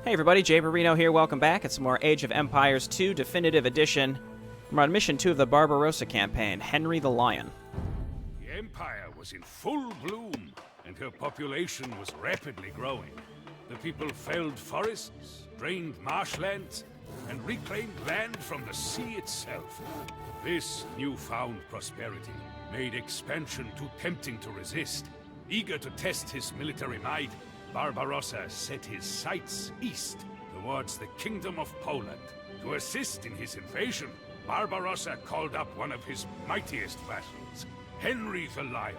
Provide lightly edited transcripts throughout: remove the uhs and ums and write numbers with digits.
Hey everybody, Jay Marino here, welcome back. It's more Age of Empires 2 Definitive Edition. We're on Mission 2 of the Barbarossa campaign, Henry the Lion. The Empire was in full bloom, and her population was rapidly growing. The people felled forests, drained marshlands, and reclaimed land from the sea itself. This newfound prosperity made expansion too tempting to resist. Eager to test his military might, Barbarossa set his sights east, towards the Kingdom of Poland. To assist in his invasion, Barbarossa called up one of his mightiest vassals, Henry the Lion.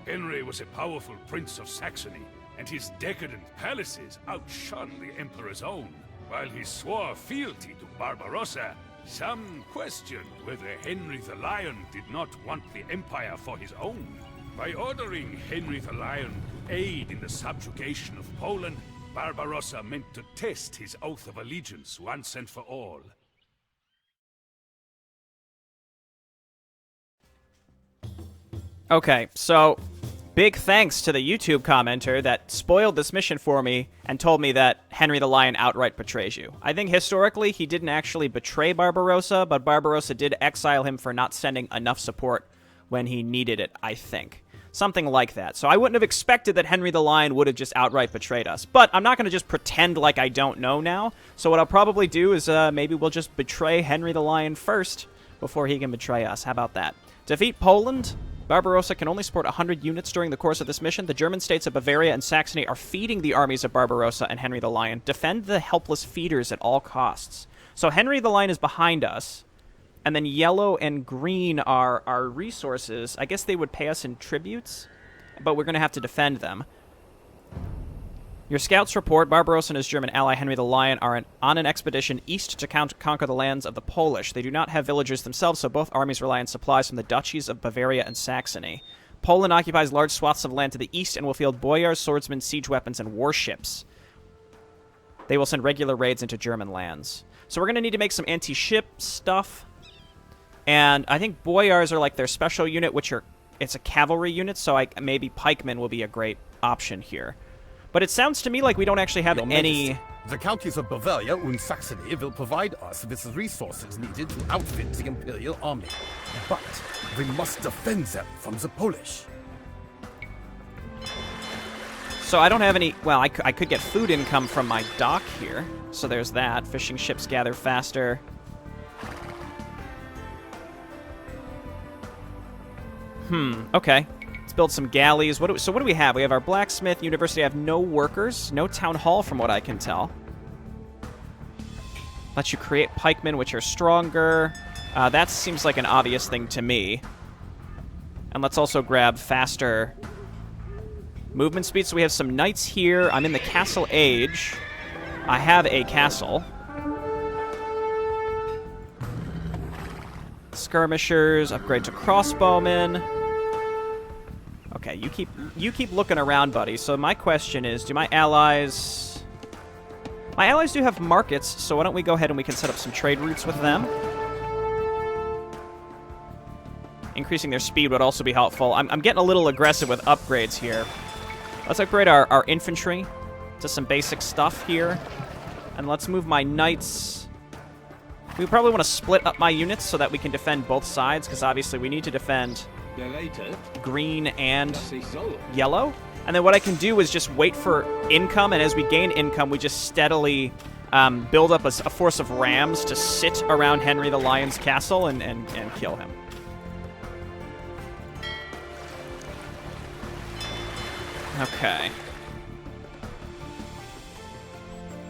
Henry was a powerful prince of Saxony, and his decadent palaces outshone the Emperor's own. While he swore fealty to Barbarossa, some questioned whether Henry the Lion did not want the Empire for his own. By ordering Henry the Lion to aid in the subjugation of Poland, Barbarossa meant to test his oath of allegiance once and for all. Okay, so big thanks to the YouTube commenter that spoiled this mission for me and told me that Henry the Lion outright betrays you. I think historically he didn't actually betray Barbarossa, but Barbarossa did exile him for not sending enough support when he needed it, I think. Something like that. So I wouldn't have expected that Henry the Lion would have just outright betrayed us. But I'm not going to just pretend like I don't know now. So what I'll probably do is maybe we'll just betray Henry the Lion first before he can betray us. How about that? Defeat Poland. Barbarossa can only support 100 units during the course of this mission. The German states of Bavaria and Saxony are feeding the armies of Barbarossa and Henry the Lion. Defend the helpless feeders at all costs. So Henry the Lion is behind us. And then yellow and green are our resources. I guess they would pay us in tributes, but we're going to have to defend them. Your scouts report Barbarossa and his German ally Henry the Lion are on an expedition east to conquer the lands of the Polish. They do not have villagers themselves, so both armies rely on supplies from the duchies of Bavaria and Saxony. Poland occupies large swaths of land to the east and will field boyars, swordsmen, siege weapons, and warships. They will send regular raids into German lands. So we're going to need to make some anti-ship stuff. And I think boyars are like their special unit, it's a cavalry unit, so maybe pikemen will be a great option here. But it sounds to me like we don't actually have any... The counties of Bavaria and Saxony will provide us with the resources needed to outfit the Imperial Army. But we must defend them from the Polish. So I don't have any... Well, I could get food income from my dock here. So there's that. Fishing ships gather faster. Okay. Let's build some galleys. So what do we have? We have our blacksmith, university. I have no workers, no town hall from what I can tell. Let you create pikemen, which are stronger. That seems like an obvious thing to me. And let's also grab faster movement speed. So we have some knights here. I'm in the castle age. I have a castle. Skirmishers, upgrade to crossbowmen. Okay, you keep looking around, buddy. So my question is, do my allies... My allies do have markets, so why don't we go ahead and we can set up some trade routes with them. Increasing their speed would also be helpful. I'm getting a little aggressive with upgrades here. Let's upgrade our infantry to some basic stuff here. And let's move my knights... We probably want to split up my units so that we can defend both sides, because obviously we need to defend green and yellow. And then what I can do is just wait for income, and as we gain income, we just steadily build up a force of rams to sit around Henry the Lion's castle and kill him. Okay.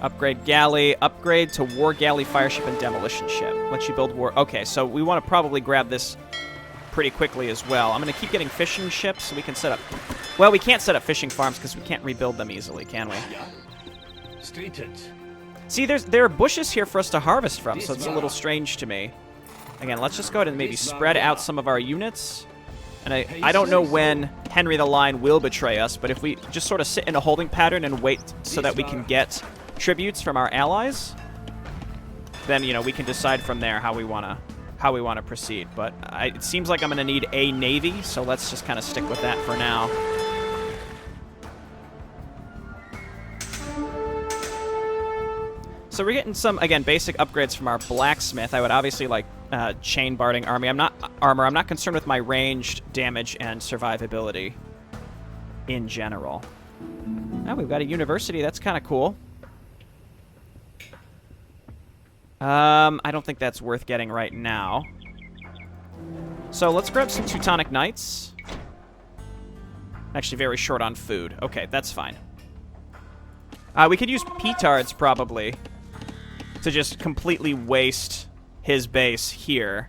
Upgrade galley, upgrade to war galley, fire ship, and demolition ship. Let you build war... Okay, so we want to probably grab this pretty quickly as well. I'm going to keep getting fishing ships so we can set up... Well, we can't set up fishing farms because we can't rebuild them easily, can we? See, there are bushes here for us to harvest from, so it's a little strange to me. Again, let's just go ahead and maybe spread out some of our units. And I don't know when Henry the Lion will betray us, but if we just sort of sit in a holding pattern and wait so that we can get tributes from our allies, then, you know, we can decide from there how we want to proceed. But it seems like I'm going to need a navy, so let's just kind of stick with that for now. So we're getting some, again, basic upgrades from our blacksmith. I would obviously like chain barding army. I'm not concerned with my ranged damage and survivability in general. Oh, we've got a university. That's kind of cool. I don't think that's worth getting right now. So let's grab some Teutonic Knights. Actually, very short on food. Okay, that's fine. We could use Petards, probably, to just completely waste his base here.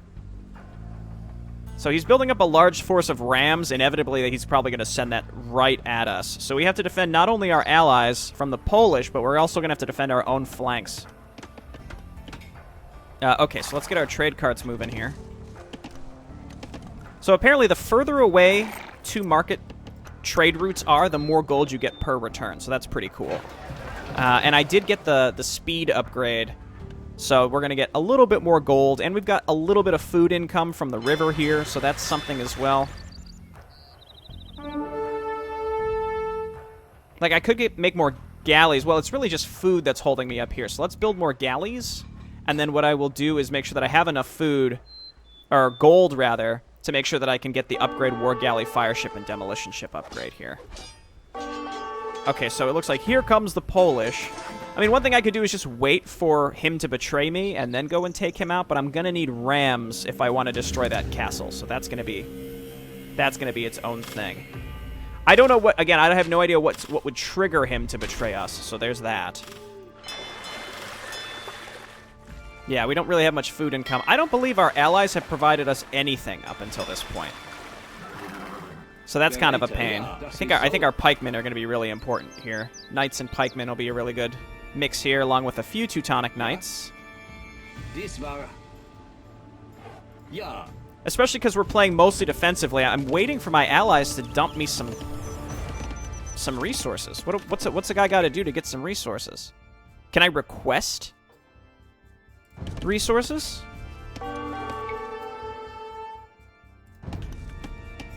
So he's building up a large force of rams. Inevitably, he's probably going to send that right at us. So we have to defend not only our allies from the Polish, but we're also going to have to defend our own flanks. Okay, so let's get our trade carts moving here. So apparently the further away two market trade routes are, the more gold you get per return. So that's pretty cool. And I did get the speed upgrade. So we're going to get a little bit more gold. And we've got a little bit of food income from the river here. So that's something as well. Like, I could make more galleys. Well, it's really just food that's holding me up here. So let's build more galleys. And then what I will do is make sure that I have enough food, or gold rather, to make sure that I can get the upgrade War Galley Fire Ship and Demolition Ship upgrade here. Okay, so it looks like here comes the Polish. I mean, one thing I could do is just wait for him to betray me and then go and take him out, but I'm going to need rams if I want to destroy that castle. So that's going to be its own thing. I don't know what, again, I have no idea what would trigger him to betray us, so there's that. Yeah, we don't really have much food income. I don't believe our allies have provided us anything up until this point. So that's kind of a pain. I think our pikemen are going to be really important here. Knights and pikemen will be a really good mix here, along with a few Teutonic Knights. Especially because we're playing mostly defensively. I'm waiting for my allies to dump me some resources. What's a guy got to do to get some resources? Can I request resources?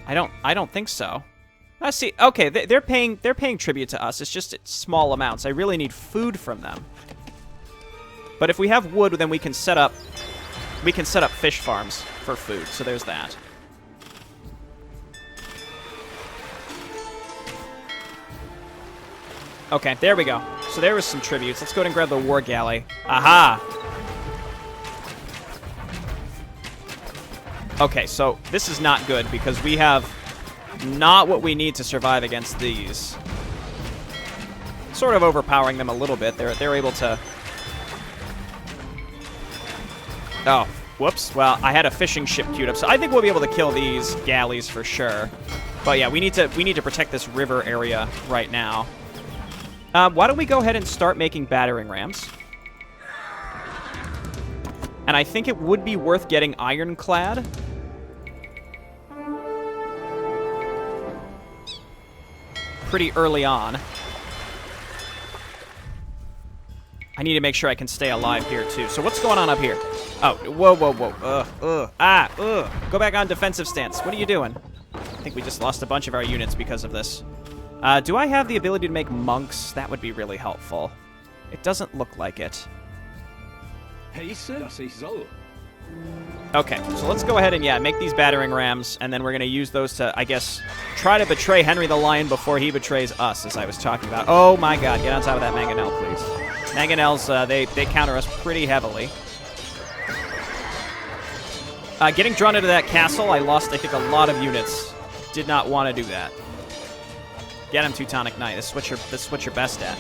I don't think so. I see. Okay, they're paying tribute to us. It's just small amounts. I really need food from them. But if we have wood, then we can set up fish farms for food. So there's that. Okay, there we go. So there was some tributes. Let's go ahead and grab the war galley. Aha! Okay, so this is not good because we have not what we need to survive against these. Sort of overpowering them a little bit. They're able to... Oh, whoops. Well, I had a fishing ship queued up, so I think we'll be able to kill these galleys for sure. But yeah, we need to protect this river area right now. Why don't we go ahead and start making battering rams? And I think it would be worth getting ironclad. Pretty early on. I need to make sure I can stay alive here, too. So what's going on up here? Oh, whoa, whoa, whoa. Go back on defensive stance. What are you doing? I think we just lost a bunch of our units because of this. Do I have the ability to make monks? That would be really helpful. It doesn't look like it. Okay, so let's go ahead and, yeah, make these battering rams, and then we're going to use those to, I guess, try to betray Henry the Lion before he betrays us, as I was talking about. Oh, my God, get on top of that mangonel, please. Mangonels, they counter us pretty heavily. Getting drawn into that castle, I lost, I think, a lot of units. Did not want to do that. Get him, Teutonic Knight. This is what you're best at.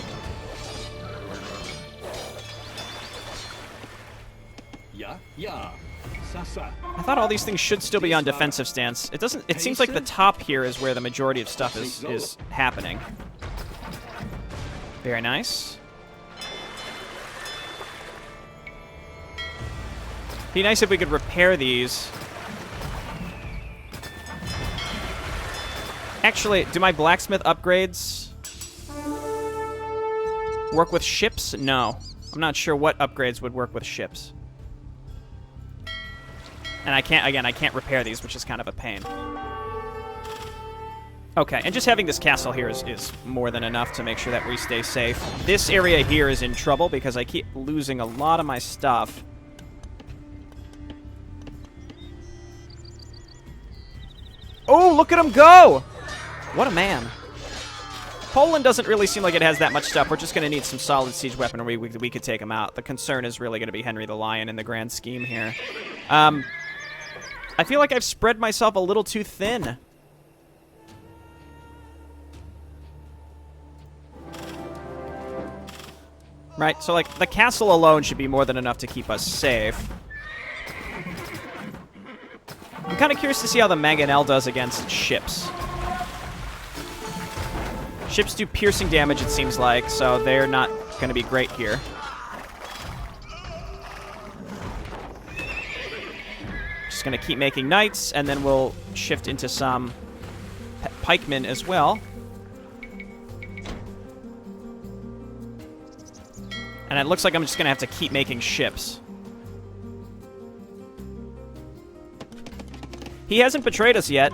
I thought all these things should still be on defensive stance. It doesn't. It seems like the top here is where the majority of stuff is happening. Very nice. Be nice if we could repair these. Actually, do my blacksmith upgrades work with ships? No. I'm not sure what upgrades would work with ships. And I can't repair these, which is kind of a pain. Okay, and just having this castle here is more than enough to make sure that we stay safe. This area here is in trouble because I keep losing a lot of my stuff. Oh, look at him go! What a man. Poland doesn't really seem like it has that much stuff. We're just going to need some solid siege weaponry. We could take him out. The concern is really going to be Henry the Lion in the grand scheme here. I feel like I've spread myself a little too thin. Right, so like the castle alone should be more than enough to keep us safe. I'm kind of curious to see how the Mangonel does against ships. Ships do piercing damage, it seems like, so they're not going to be great here. Just going to keep making knights, and then we'll shift into some pikemen as well. And it looks like I'm just going to have to keep making ships. He hasn't betrayed us yet.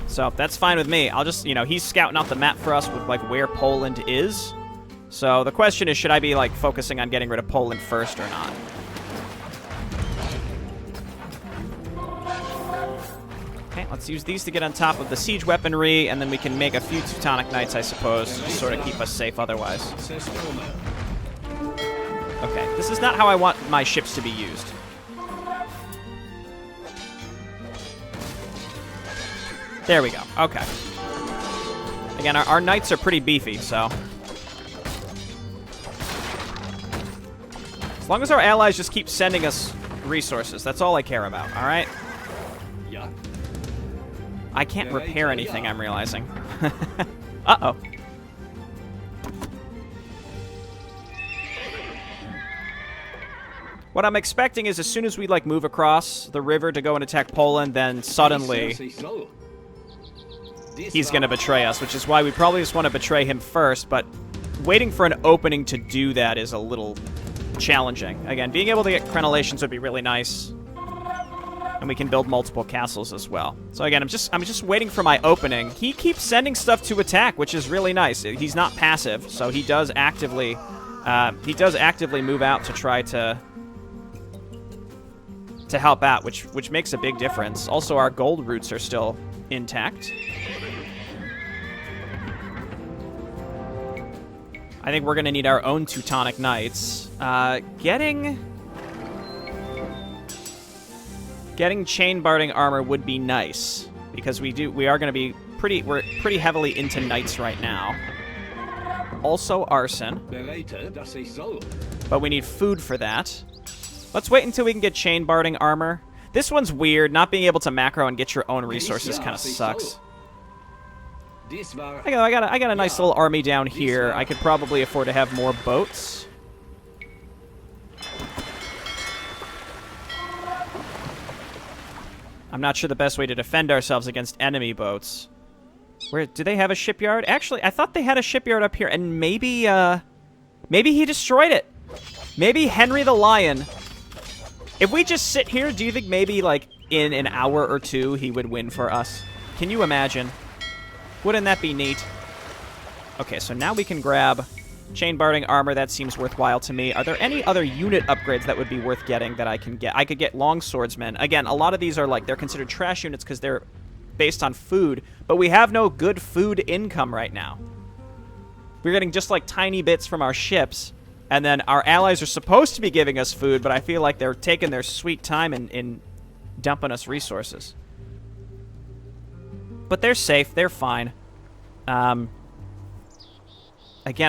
So that's fine with me. I'll just, you know, he's scouting out the map for us with, like, where Poland is. So the question is, should I be, like, focusing on getting rid of Poland first or not? Okay, let's use these to get on top of the siege weaponry, and then we can make a few Teutonic Knights, I suppose, to just sort of keep us safe otherwise. Okay, this is not how I want my ships to be used. There we go. Okay. Again, our knights are pretty beefy, so... As long as our allies just keep sending us resources, that's all I care about, alright? Yeah. I can't repair anything, I'm realizing. Uh-oh. What I'm expecting is as soon as we, like, move across the river to go and attack Poland, then suddenly he's going to betray us, which is why we probably just want to betray him first, but waiting for an opening to do that is a little challenging. Again, being able to get crenellations would be really nice, and we can build multiple castles as well. So again, I'm just waiting for my opening. He keeps sending stuff to attack, which is really nice. He's not passive, so he does actively move out to try to help out, which makes a big difference. Also, our gold roots are still intact. I think we're going to need our own Teutonic Knights. Getting chain-barding armor would be nice, because we are going to be we're pretty heavily into knights right now. Also arson. But we need food for that. Let's wait until we can get chain-barding armor. This one's weird. Not being able to macro and get your own resources kind of sucks. I got a nice little army down here. I could probably afford to have more boats. I'm not sure the best way to defend ourselves against enemy boats. Where do they have a shipyard? Actually, I thought they had a shipyard up here, and maybe he destroyed it. Maybe Henry the Lion. If we just sit here, do you think maybe, like, in an hour or two he would win for us? Can you imagine? Wouldn't that be neat? Okay, so now we can grab chain-barding armor. That seems worthwhile to me. Are there any other unit upgrades that would be worth getting that I can get? I could get long swordsmen. Again, a lot of these are, like, they're considered trash units because they're based on food, but we have no good food income right now. We're getting just, like, tiny bits from our ships, and then our allies are supposed to be giving us food, but I feel like they're taking their sweet time in dumping us resources. But they're safe. They're fine. Again,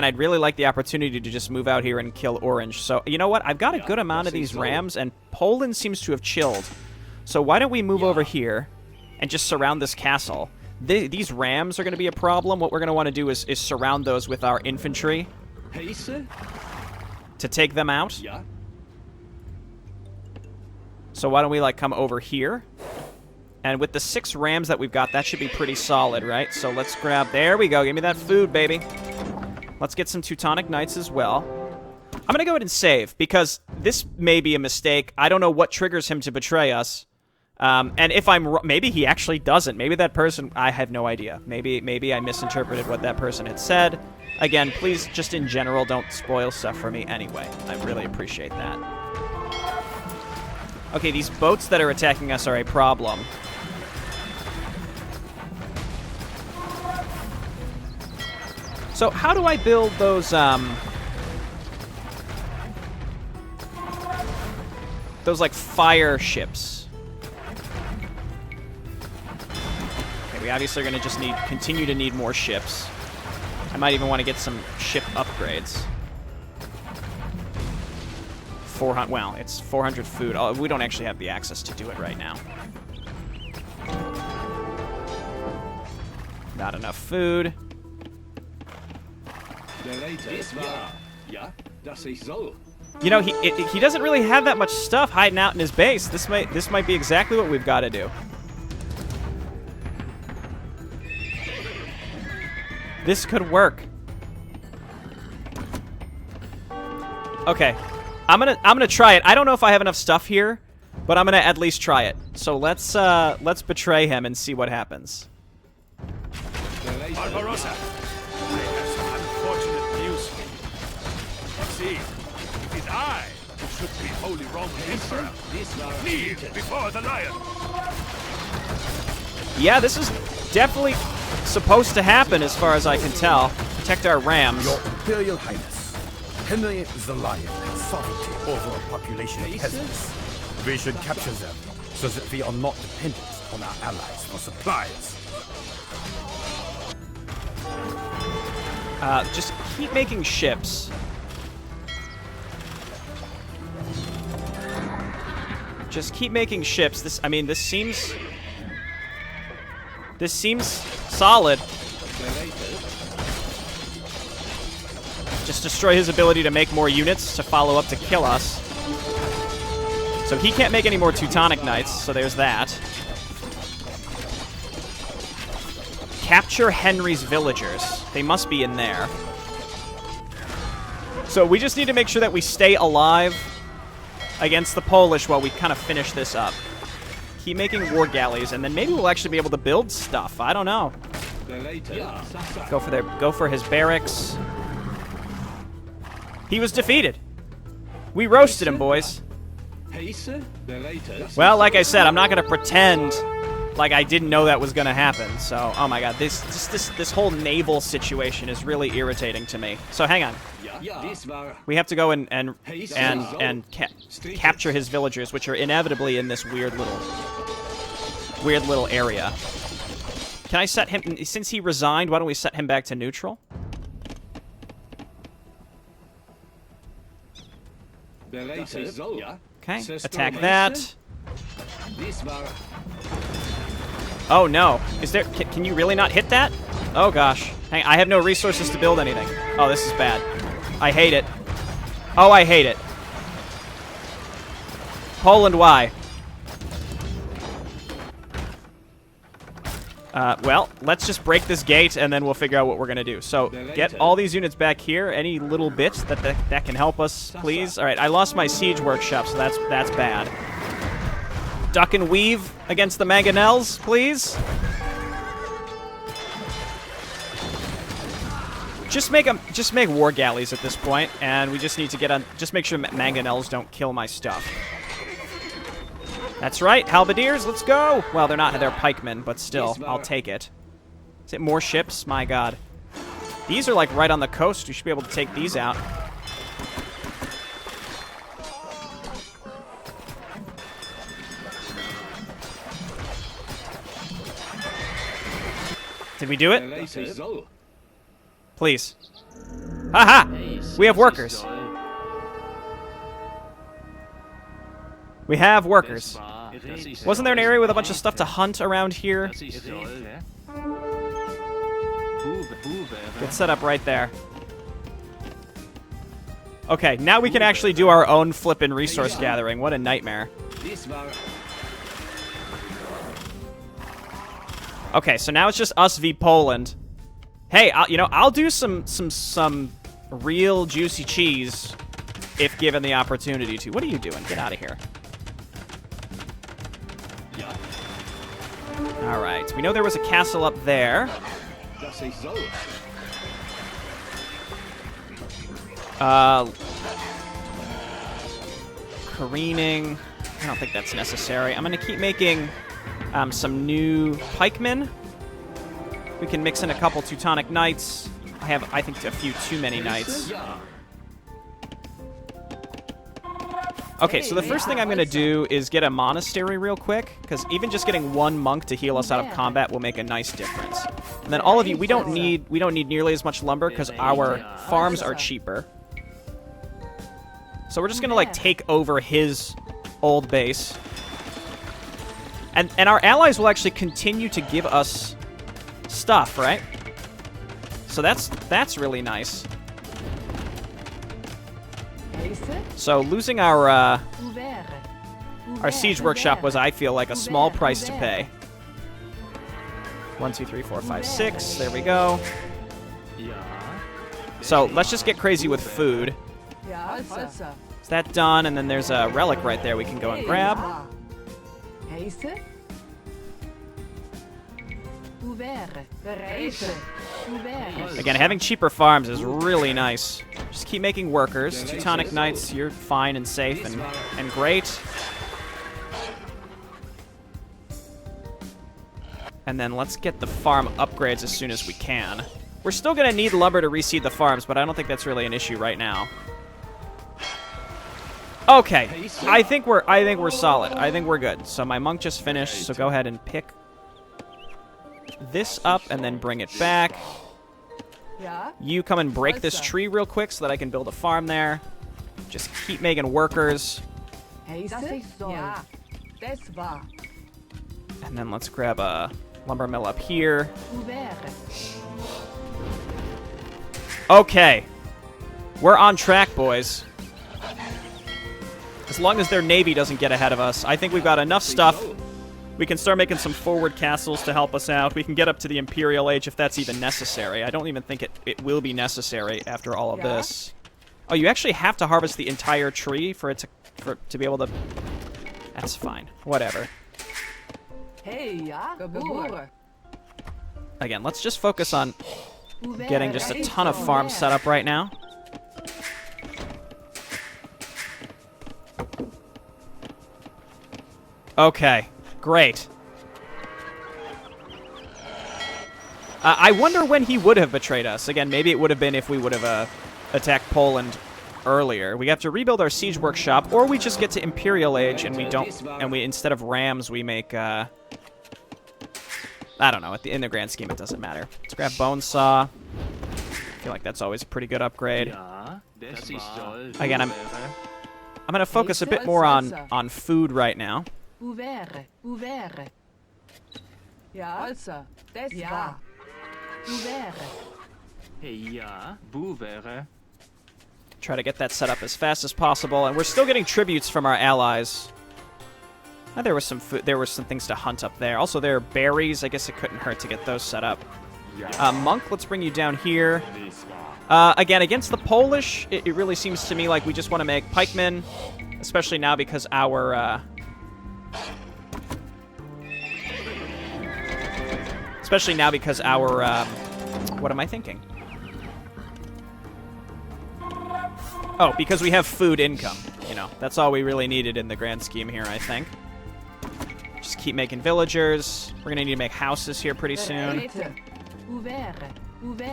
I'd really like the opportunity to just move out here and kill Orange. So, you know what? I've got a good amount of these rams, and Poland seems to have chilled. So why don't we move over here and just surround this castle? These rams are going to be a problem. What we're going to want to do is surround those with our infantry to take them out. So why don't we, like, come over here? And with the 6 rams that we've got, that should be pretty solid, right? So let's grab... There we go. Give me that food, baby. Let's get some Teutonic Knights as well. I'm going to go ahead and save, because this may be a mistake. I don't know what triggers him to betray us. And if maybe he actually doesn't. Maybe that person, I have no idea. Maybe I misinterpreted what that person had said. Again, please, just in general, don't spoil stuff for me anyway. I really appreciate that. Okay, these boats that are attacking us are a problem. So how do I build those, like, fire ships? Okay, we obviously are going to just continue to need more ships. I might even want to get some ship upgrades. 400, well, it's 400 food. Oh, we don't actually have the access to do it right now. Not enough food. You know, he doesn't really have that much stuff hiding out in his base. This might be exactly what we've got to do. This could work. Okay, I'm gonna try it. I don't know if I have enough stuff here, but I'm gonna at least try it. So let's betray him and see what happens. Barbarossa, I have some unfortunate news for you. See, it is I who should be Holy Roman Emperor. Kneel before the lion. Yeah, this is definitely supposed to happen as far as I can tell. Protect our rams. Your Imperial Highness, Henry the Lion has sovereignty over a population of peasants. We should capture them so that we are not dependent on our allies for supplies. Just keep making ships. Just keep making ships. This seems solid. Just destroy his ability to make more units to follow up to kill us. So he can't make any more Teutonic Knights, so there's that. Capture Henry's villagers. They must be in there. So we just need to make sure that we stay alive against the Polish while we kind of finish this up. Keep making war galleys, and then maybe we'll actually be able to build stuff. I don't know. Go for his barracks. He was defeated. We roasted him, boys. Well, like I said, I'm not going to pretend like I didn't know that was going to happen. So, oh my god, this whole naval situation is really irritating to me. So, hang on. We have to go and capture his villagers, which are inevitably in this weird little area. Can I set him, since he resigned, why don't we set him back to neutral? Okay, attack that. Oh no, is there, can you really not hit that? Oh gosh, hang on, I have no resources to build anything. Oh, this is bad. I hate it. Oh, I hate it. Poland, why? Well, let's just break this gate, and then we'll figure out what we're gonna do. So, get all these units back here. Any little bits that can help us, please. All right, I lost my siege workshop, so that's bad. Duck and weave against the mangonels, please. Just make war galleys at this point, and we just need to get on. Just make sure mangonels don't kill my stuff. That's right, halberdiers, let's go! Well, they're not, they're pikemen, but still, I'll take it. Is it more ships? My god. These are like right on the coast, we should be able to take these out. Did we do it? Please. Haha! We have workers. We have workers. Wasn't there an area with a bunch of stuff to hunt around here? Get set up right there. Okay, now we can actually do our own flippin' resource gathering. What a nightmare. Okay, so now it's just us v Poland. Hey, I'll do some real juicy cheese if given the opportunity to. What are you doing? Get out of here. All right. We know there was a castle up there. Careening. I don't think that's necessary. I'm going to keep making some new pikemen. We can mix in a couple Teutonic Knights. I have, I think, a few too many knights. Okay, so the first thing I'm going to do is get a monastery real quick, because even just getting one monk to heal us out of combat will make a nice difference. And then all of you, we don't need nearly as much lumber because our farms are cheaper. So we're just going to like take over his old base. And our allies will actually continue to give us stuff, right? So that's really nice. So losing our siege workshop was, I feel like, a small price to pay. 1, 2, 3, 4, 5, 6. There we go. So let's just get crazy with food. Is that done? And then there's a relic right there we can go and grab. Again, having cheaper farms is really nice. Just keep making workers. Teutonic Knights, you're fine and safe and great. And then let's get the farm upgrades as soon as we can. We're still going to need lumber to reseed the farms, but I don't think that's really an issue right now. Okay, I think we're solid. I think we're good. So my monk just finished, so go ahead and pick this up and then bring it back. You come and break this tree real quick so that I can build a farm there. Just keep making workers. And then let's grab a lumber mill up here. Okay. We're on track, boys. As long as their navy doesn't get ahead of us, I think we've got enough stuff. We can start making some forward castles to help us out. We can get up to the Imperial Age if that's even necessary. I don't even think it will be necessary after all of this. Oh, you actually have to harvest the entire tree for it to be able to... That's fine. Whatever. Again, let's just focus on getting just a ton of farms set up right now. Okay, great. I wonder when he would have betrayed us. Again, maybe it would have been if we would have attacked Poland earlier. We have to rebuild our siege workshop, or we just get to Imperial Age and we instead of rams we make I don't know. In the grand scheme, it doesn't matter. Let's grab bone saw. I feel like that's always a pretty good upgrade. Again, I'm gonna focus a bit more on food right now. Try to get that set up as fast as possible, and we're still getting tributes from our allies. Oh, there was some food. There were some things to hunt up there. Also, there are berries. I guess it couldn't hurt to get those set up. Monk, let's bring you down here. Again, against the Polish, it really seems to me like we just want to make pikemen, especially now because our what am I thinking? Oh, because we have food income. You know, that's all we really needed in the grand scheme here, I think. Just keep making villagers. We're going to need to make houses here pretty soon.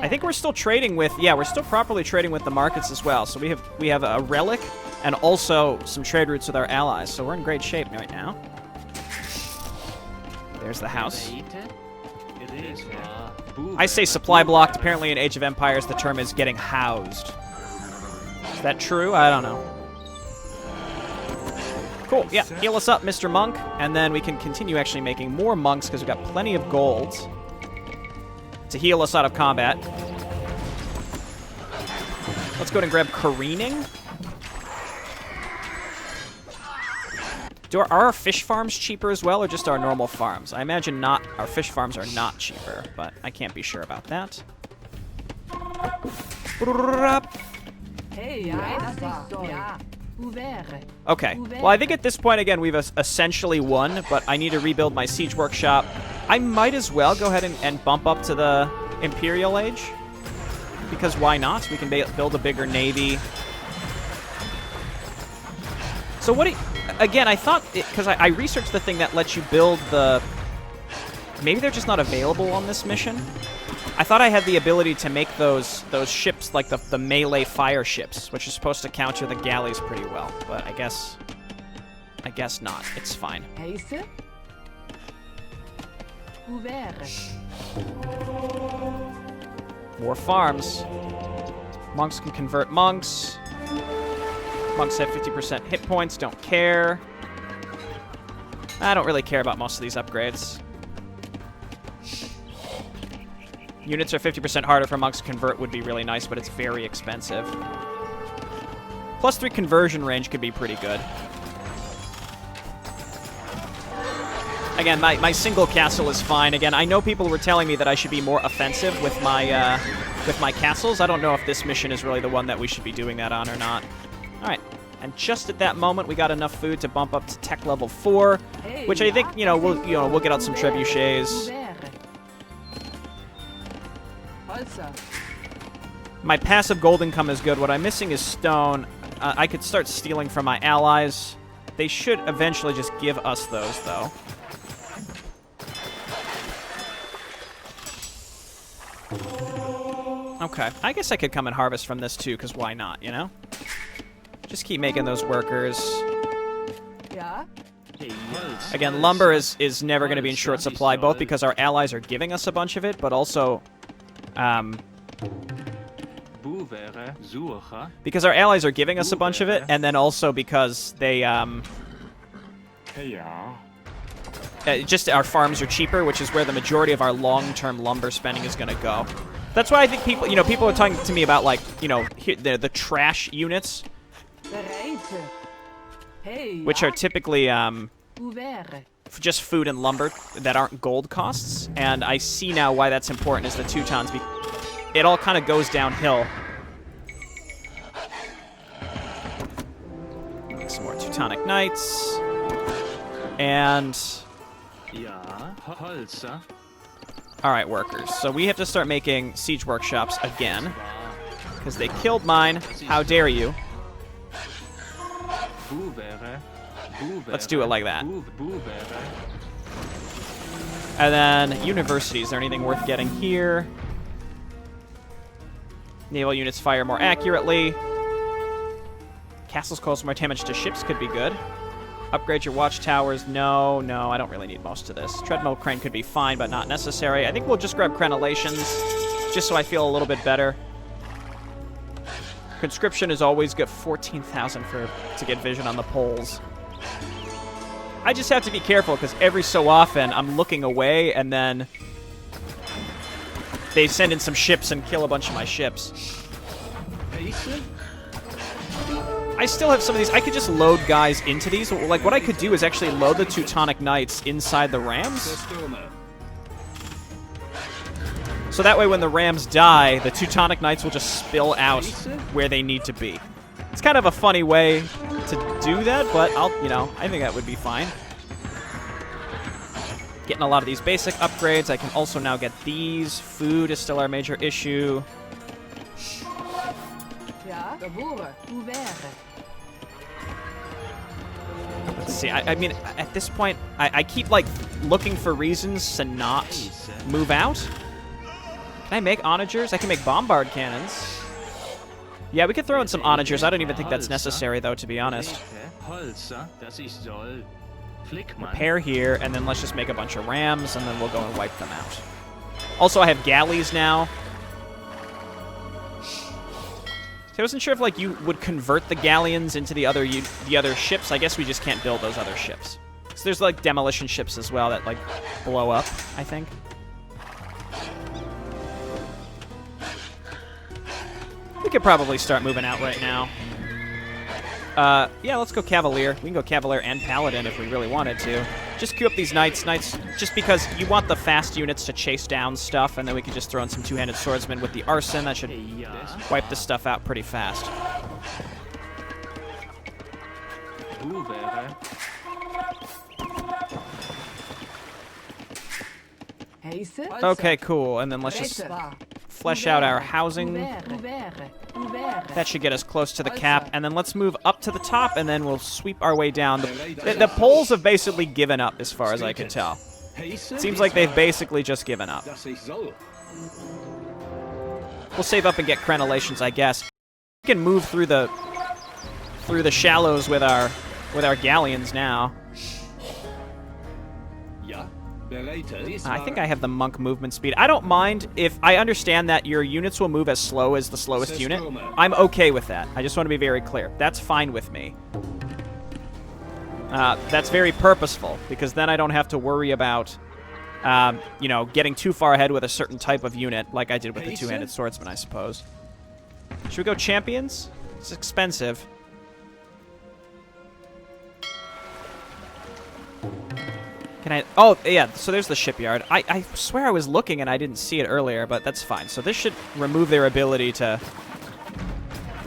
I think we're still trading with... Yeah, we're still properly trading with the markets as well. So we have a relic and also some trade routes with our allies. So we're in great shape right now. There's the house. I say supply blocked. Apparently in Age of Empires the term is getting housed. Is that true? I don't know. Cool. Yeah, heal us up, Mr. Monk. And then we can continue actually making more monks because we've got plenty of gold to heal us out of combat. Let's go ahead and grab careening. Are our fish farms cheaper as well, or just our normal farms? I imagine not. Our fish farms are not cheaper, but I can't be sure about that. Okay. Well, I think at this point, again, we've essentially won, but I need to rebuild my siege workshop. I might as well go ahead and bump up to the Imperial Age, because why not? We can build a bigger navy. So what do you... Again, I thought... Because I researched the thing that lets you build the... Maybe they're just not available on this mission? I thought I had the ability to make those ships like the melee fire ships, which is supposed to counter the galleys pretty well. But I guess not. It's fine. More farms. Monks can convert monks. Monks have 50% hit points. Don't care. I don't really care about most of these upgrades. Units are 50% harder for monks to convert would be really nice, but it's very expensive. +3 conversion range could be pretty good. Again, my single castle is fine. Again, I know people were telling me that I should be more offensive with my castles. I don't know if this mission is really the one that we should be doing that on or not. All right. And just at that moment, we got enough food to bump up to tech level 4, which I think, we'll get out some trebuchets. My passive gold income is good. What I'm missing is stone. I could start stealing from my allies. They should eventually just give us those, though. Okay. I guess I could come and harvest from this, too, because why not, you know? Just keep making those workers. Again, lumber is never going to be in short supply, both because our allies are giving us a bunch of it, but also... because our allies are giving us a bunch of it, and then also because they, just our farms are cheaper, which is where the majority of our long-term lumber spending is going to go. That's why I think people, people are talking to me about, like, the trash units, which are typically, just food and lumber that aren't gold costs, and I see now why that's important is the Teutons. It all kind of goes downhill. Make some more Teutonic Knights. And... Alright, workers. So we have to start making siege workshops again. Because they killed mine. How dare you? Let's do it like that. And then universities. Is there anything worth getting here? Naval units fire more accurately. Castles cause more damage to ships could be good. Upgrade your watchtowers. No, I don't really need most of this. Treadmill crane could be fine, but not necessary. I think we'll just grab crenellations, just so I feel a little bit better. Conscription is always good. 14,000 to get vision on the poles. I just have to be careful, because every so often I'm looking away, and then they send in some ships and kill a bunch of my ships. I still have some of these. I could just load guys into these. Like, what I could do is actually load the Teutonic Knights inside the rams. So that way when the rams die, the Teutonic Knights will just spill out where they need to be. It's kind of a funny way to do that, but I think that would be fine. Getting a lot of these basic upgrades. I can also now get these. Food is still our major issue. Let's see. I mean, at this point, I keep, like, looking for reasons to not move out. Can I make onagers? I can make bombard cannons. Yeah, we could throw in some onagers. I don't even think that's necessary, though, to be honest. Repair here, and then let's just make a bunch of rams, and then we'll go and wipe them out. Also, I have galleys now. So I wasn't sure if, like, you would convert the galleons into the other ships. I guess we just can't build those other ships. So there's, like, demolition ships as well that, like, blow up, I think. We could probably start moving out right now. Yeah, let's go Cavalier. We can go Cavalier and Paladin if we really wanted to. Just queue up these Knights, just because you want the fast units to chase down stuff, and then we can just throw in some two-handed swordsmen with the arson. That should wipe this stuff out pretty fast. Okay, cool. And then let's just flesh out our housing. That should get us close to the cap. And then let's move up to the top, and then we'll sweep our way down. The Poles have basically given up, as far as I can tell. Seems like they've basically just given up. We'll save up and get crenellations, I guess. We can move through the shallows with our galleons now. I think I have the monk movement speed. I don't mind if I understand that your units will move as slow as the slowest unit. I'm okay with that. I just want to be very clear. That's fine with me. That's very purposeful, because then I don't have to worry about, you know, getting too far ahead with a certain type of unit, like I did with the two-handed swordsman, I suppose. Should we go champions? It's expensive. Can I... Oh, yeah, so there's the shipyard. I swear I was looking and I didn't see it earlier, but that's fine. So this should remove their ability to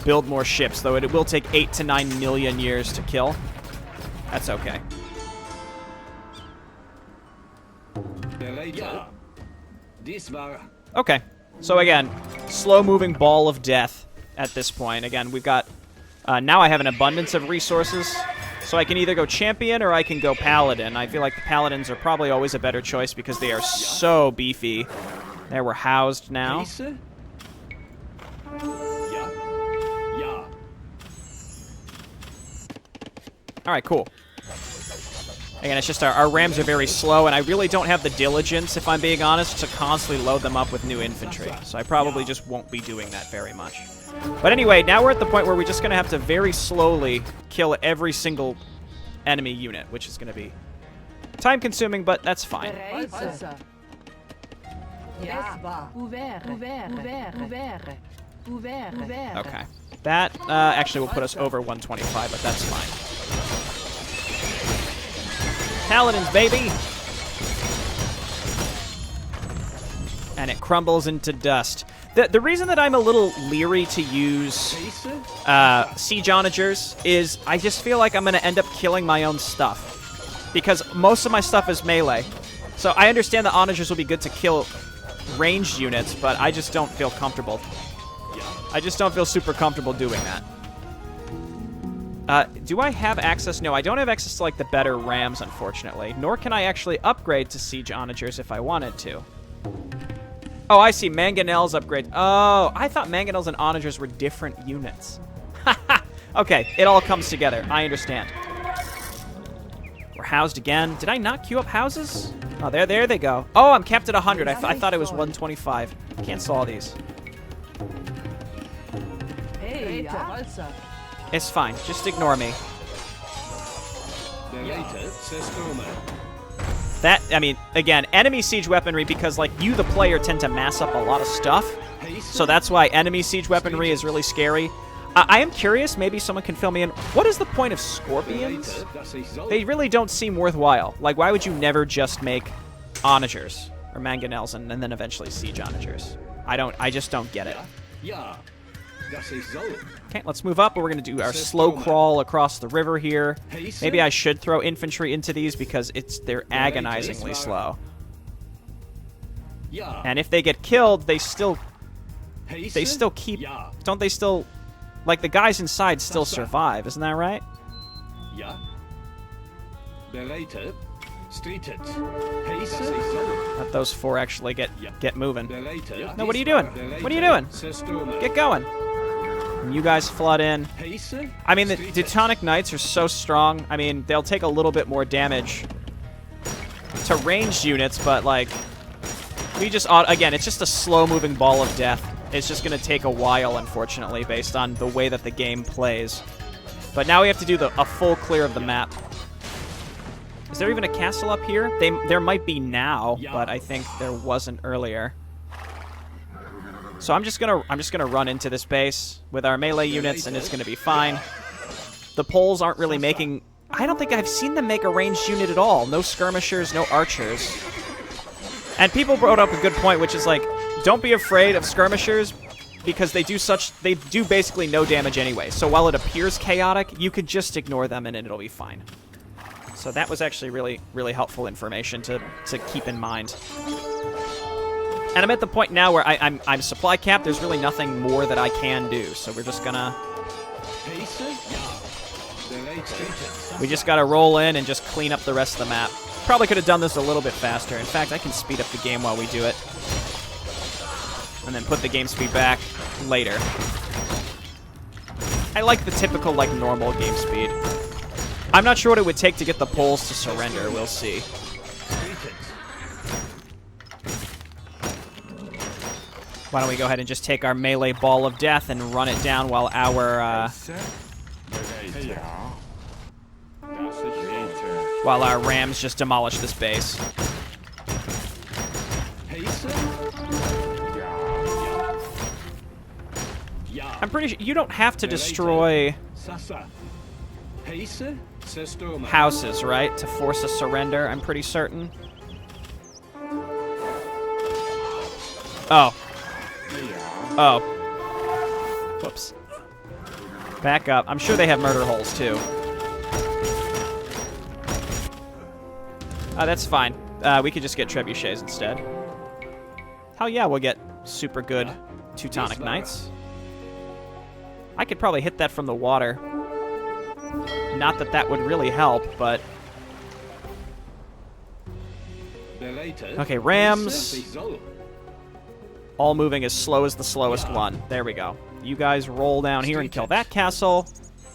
build more ships, though it will take 8 to 9 million years to kill. That's okay. Okay. So again, slow-moving ball of death at this point. Again, we've got... now I have an abundance of resources, so I can either go champion or I can go paladin. I feel like the paladins are probably always a better choice because they are so beefy. There, we're housed now. Alright, cool. Again, it's just our rams are very slow, and I really don't have the diligence, if I'm being honest, to constantly load them up with new infantry. So I probably just won't be doing that very much. But anyway, now we're at the point where we're just going to have to very slowly kill every single enemy unit, which is going to be time-consuming, but that's fine. Okay. That actually will put us over 125, but that's fine. Paladins, baby! And it crumbles into dust. The reason that I'm a little leery to use siege onagers is I just feel like I'm going to end up killing my own stuff. Because most of my stuff is melee. So I understand the onagers will be good to kill ranged units, but I just don't feel comfortable. I just don't feel super comfortable doing that. Do I have access? No, I don't have access to, like, the better rams, unfortunately. Nor can I actually upgrade to siege onagers if I wanted to. Oh, I see. Mangonels upgrade. Oh, I thought mangonels and onagers were different units. Okay, it all comes together. I understand. We're housed again. Did I not queue up houses? Oh, there they go. Oh, I'm capped at 100. I thought it was 125. Cancel all these. It's fine. Just ignore me. That, I mean, again, enemy siege weaponry, because, like, you, the player, tend to mass up a lot of stuff. So that's why enemy siege weaponry is really scary. I am curious, maybe someone can fill me in. What is the point of scorpions? They really don't seem worthwhile. Like, why would you never just make onagers or mangonels and then eventually siege onagers? I just don't get it. Okay, let's move up. We're going to do our slow crawl across the river here. Maybe I should throw infantry into these because they're agonizingly slow. And if they get killed, they still keep... Don't they still... Like, the guys inside still survive, isn't that right? Let those four actually get moving. No, what are you doing? What are you doing? Get going. And you guys flood in. I mean, the Teutonic Knights are so strong. I mean, they'll take a little bit more damage to ranged units, but, like, we just... Again, it's just a slow-moving ball of death. It's just going to take a while, unfortunately, based on the way that the game plays. But now we have to do a full clear of the map. Is there even a castle up here? There might be now, but I think there wasn't earlier. So I'm just gonna run into this base with our melee units, and it's gonna be fine. The Poles aren't really making... I don't think I've seen them make a ranged unit at all. No skirmishers, no archers. And people brought up a good point, which is like, don't be afraid of skirmishers, because they do basically no damage anyway. So while it appears chaotic, you could just ignore them and it'll be fine. So that was actually really, really helpful information to keep in mind. And I'm at the point now where I'm supply capped. There's really nothing more that I can do. So we're just gonna... We just gotta roll in and just clean up the rest of the map. Probably could have done this a little bit faster. In fact, I can speed up the game while we do it. And then put the game speed back later. I like the typical, like, normal game speed. I'm not sure what it would take to get the Poles to surrender. We'll see. Why don't we go ahead and just take our melee ball of death and run it down while our rams just demolish this base. I'm pretty sure you don't have to destroy houses, right, to force a surrender. I'm pretty certain. Oh. Oh. Whoops. Back up. I'm sure they have murder holes, too. That's fine. We could just get trebuchets instead. Hell yeah, we'll get super good Teutonic Knights. I could probably hit that from the water. Not that that would really help, but... Okay, rams. All moving as slow as the slowest one. There we go. You guys roll down here and kill that castle.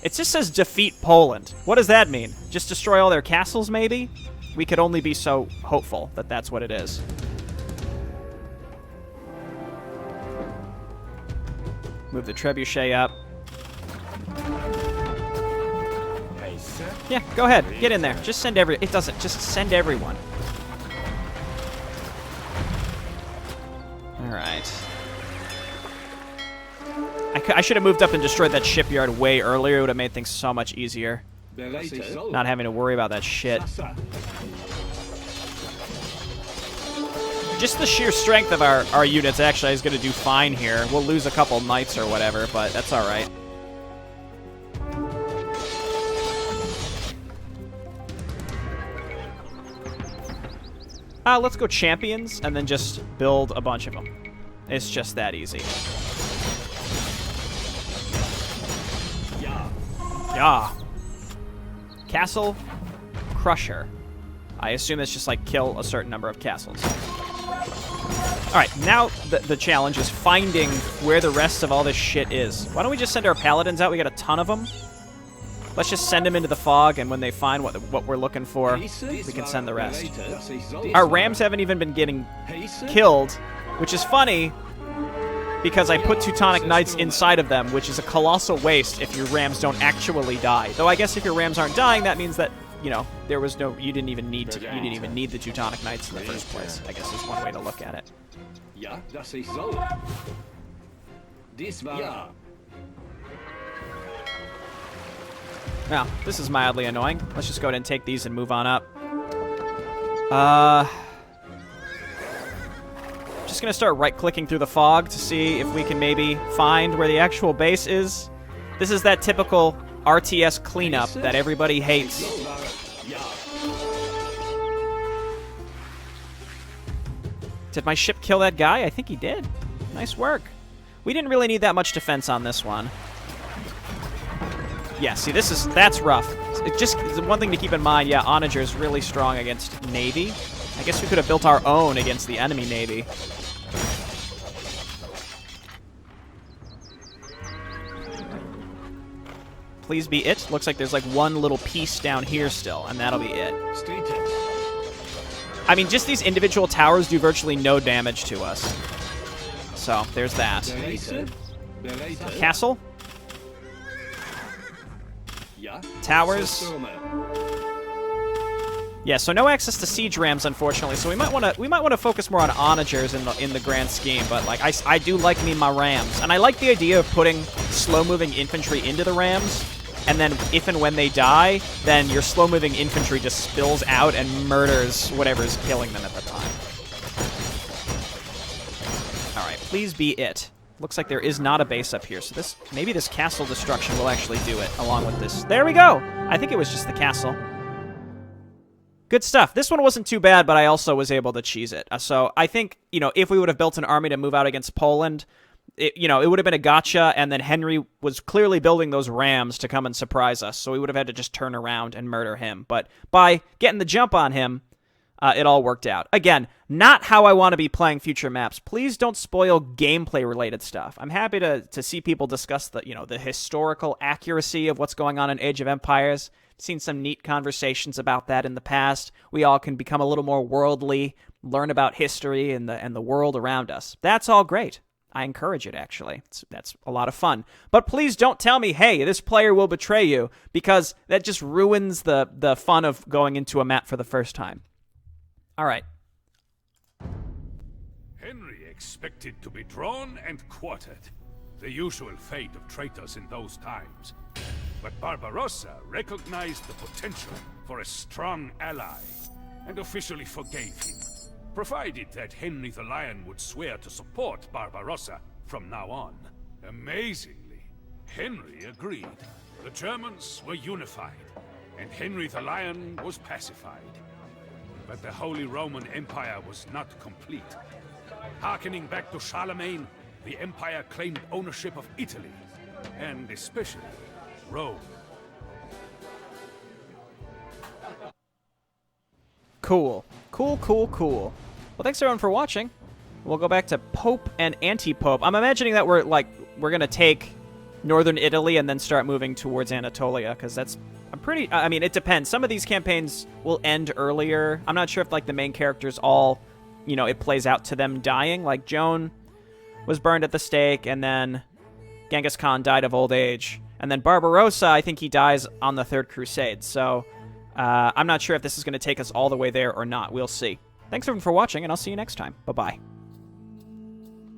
It just says defeat Poland. What does that mean? Just destroy all their castles, maybe? We could only be so hopeful that that's what it is. Move the trebuchet up. Yeah, go ahead. Get in there. Just send it doesn't. Just send everyone. Alright. I should have moved up and destroyed that shipyard way earlier. It would have made things so much easier. Not having to worry about that shit. Just the sheer strength of our units actually is going to do fine here. We'll lose a couple knights or whatever, but that's alright. Let's go champions and then just build a bunch of them. It's just that easy. Yeah. Castle Crusher. I assume it's just like kill a certain number of castles. Alright, now the challenge is finding where the rest of all this shit is. Why don't we just send our paladins out? We got a ton of them. Let's just send them into the fog, and when they find what we're looking for, we can send the rest. Our rams haven't even been getting killed, which is funny, because I put Teutonic Knights inside of them, which is a colossal waste if your rams don't actually die. Though I guess if your rams aren't dying, that means that, you know, there was no, you didn't even need the Teutonic Knights in the first place, I guess is one way to look at it. Now, this is mildly annoying. Let's just go ahead and take these and move on up. Just gonna start right-clicking through the fog to see if we can maybe find where the actual base is. This is that typical RTS cleanup that everybody hates. Did my ship kill that guy? I think he did. Nice work. We didn't really need that much defense on this one. Yeah, see, that's rough. Just one thing to keep in mind, yeah, Onager is really strong against Navy. I guess we could have built our own against the enemy Navy. Please be it. Looks like there's like one little piece down here still, and that'll be it. I mean, just these individual towers do virtually no damage to us. So, there's that. Castle? Towers. Yeah, so no access to siege rams, unfortunately. So we might want to focus more on onagers in the grand scheme. But like I do like me my rams, and I like the idea of putting slow-moving infantry into the rams, and then if and when they die, then your slow-moving infantry just spills out and murders whatever's killing them at the time. All right, please be it. Looks like there is not a base up here, so maybe this castle destruction will actually do it, along with this. There we go! I think it was just the castle. Good stuff. This one wasn't too bad, but I also was able to cheese it. So I think, if we would have built an army to move out against Poland, it would have been a gotcha, and then Henry was clearly building those rams to come and surprise us, so we would have had to just turn around and murder him. But by getting the jump on him, it all worked out. Again, not how I want to be playing future maps. Please don't spoil gameplay-related stuff. I'm happy to see people discuss the historical accuracy of what's going on in Age of Empires. I've seen some neat conversations about that in the past. We all can become a little more worldly, learn about history and the world around us. That's all great. I encourage it, actually. That's a lot of fun. But please don't tell me, hey, this player will betray you, because that just ruins the fun of going into a map for the first time. All right. Henry expected to be drawn and quartered, the usual fate of traitors in those times. But Barbarossa recognized the potential for a strong ally and officially forgave him, provided that Henry the Lion would swear to support Barbarossa from now on. Amazingly, Henry agreed. The Germans were unified, and Henry the Lion was pacified. But the Holy Roman Empire was not complete. Harkening back to Charlemagne, the Empire claimed ownership of Italy, and especially Rome. Cool. Cool. Well, thanks everyone for watching. We'll go back to Pope and Anti-Pope. I'm imagining that we're going to take northern Italy and then start moving towards Anatolia, because that's... I mean, it depends. Some of these campaigns will end earlier. I'm not sure if, the main characters all, it plays out to them dying. Like, Joan was burned at the stake, and then Genghis Khan died of old age. And then Barbarossa, I think he dies on the Third Crusade. So, I'm not sure if this is going to take us all the way there or not. We'll see. Thanks everyone for watching, and I'll see you next time. Bye-bye.